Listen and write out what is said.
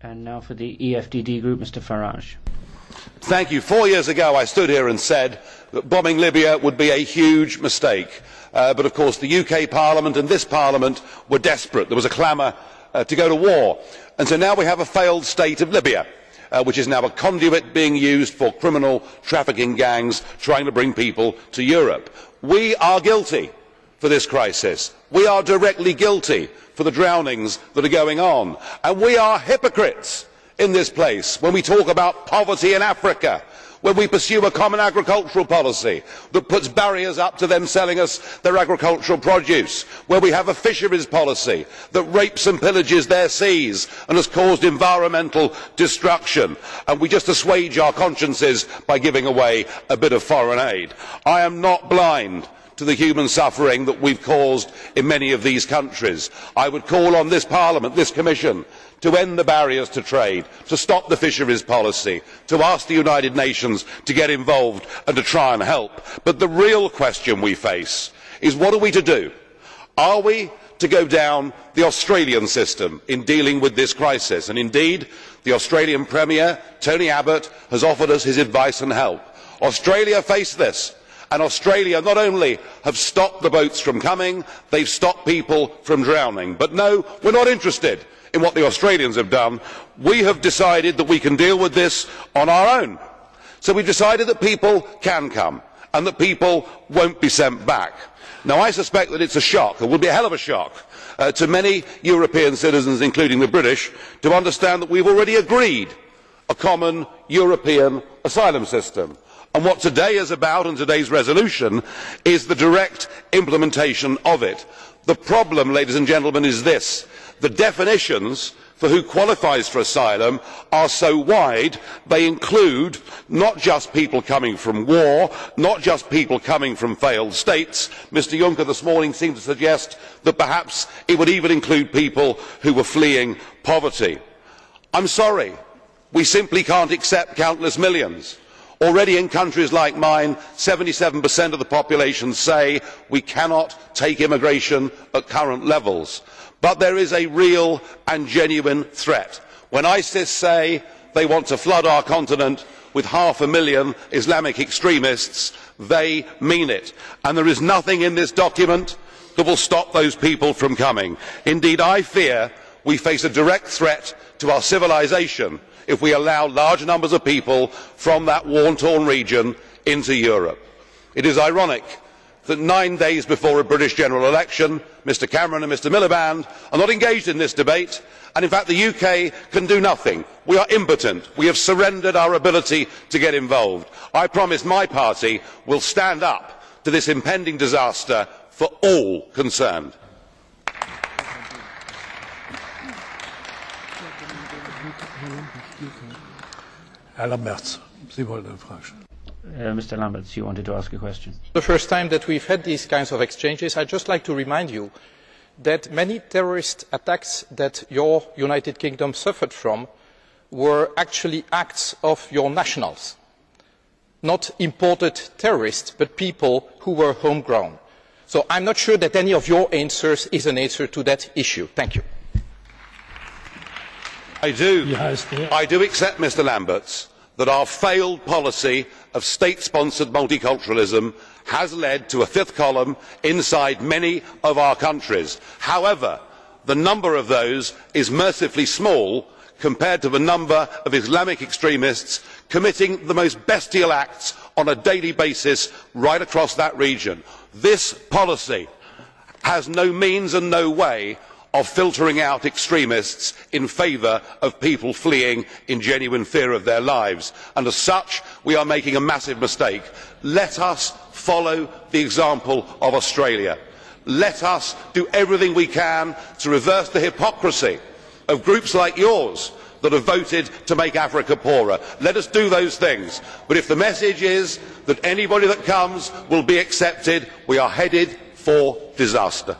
And now for the EFDD group, Mr. Farage. Thank you. 4 years ago I stood here and said that bombing Libya would be a huge mistake. But of course the UK Parliament and this Parliament were desperate. There was a clamour to go to war. And so now we have a failed state of Libya, which is now a conduit being used for criminal trafficking gangs trying to bring people to Europe. We are guilty for this crisis. We are directly guilty for the drownings that are going on. And we are hypocrites in this place when we talk about poverty in Africa, when we pursue a common agricultural policy that puts barriers up to them selling us their agricultural produce, where we have a fisheries policy that rapes and pillages their seas and has caused environmental destruction, and we just assuage our consciences by giving away a bit of foreign aid. I am not blind to the human suffering that we have caused in many of these countries. I would call on this Parliament, this Commission, to end the barriers to trade, to stop the fisheries policy, to ask the United Nations to get involved and to try and help. But the real question we face is, what are we to do? Are we to go down the Australian system in dealing with this crisis? And indeed, the Australian Premier, Tony Abbott, has offered us his advice and help. Australia faced this. And Australia not only have stopped the boats from coming, they have stopped people from drowning. But no, we are not interested in what the Australians have done. We have decided that we can deal with this on our own. So we have decided that people can come and that people will not be sent back. Now I suspect that it is a shock, it will be a hell of a shock, to many European citizens, including the British, to understand that we have already agreed a common European asylum system. And what today is about, and today's resolution, is the direct implementation of it. The problem, ladies and gentlemen, is this. The definitions for who qualifies for asylum are so wide, they include not just people coming from war, not just people coming from failed states. Mr Juncker this morning seemed to suggest that perhaps it would even include people who were fleeing poverty. I am sorry, we simply cannot accept countless millions. Already in countries like mine, 77% of the population say we cannot take immigration at current levels. But there is a real and genuine threat. When ISIS say they want to flood our continent with 500,000 Islamic extremists, they mean it. And there is nothing in this document that will stop those people from coming. Indeed, I fear we face a direct threat to our civilisation if we allow large numbers of people from that war-torn region into Europe. It is ironic that 9 days before a British general election, Mr Cameron and Mr Miliband are not engaged in this debate, and in fact the UK can do nothing. We are impotent. We have surrendered our ability to get involved. I promise my party will stand up to this impending disaster for all concerned. Mr. Lamberts, you wanted to ask a question. The first time that we have had these kinds of exchanges, I would just like to remind you that many terrorist attacks that your United Kingdom suffered from were actually acts of your nationals, not imported terrorists, but people who were homegrown. So I am not sure that any of your answers is an answer to that issue. Thank you. I do accept, Mr Lamberts, that our failed policy of state-sponsored multiculturalism has led to a fifth column inside many of our countries. However, the number of those is mercifully small compared to the number of Islamic extremists committing the most bestial acts on a daily basis right across that region. This policy has no means and no way of filtering out extremists in favour of people fleeing in genuine fear of their lives, and as such we are making a massive mistake. Let us follow the example of Australia. Let us do everything we can to reverse the hypocrisy of groups like yours that have voted to make Africa poorer. Let us do those things. But if the message is that anybody that comes will be accepted, we are headed for disaster.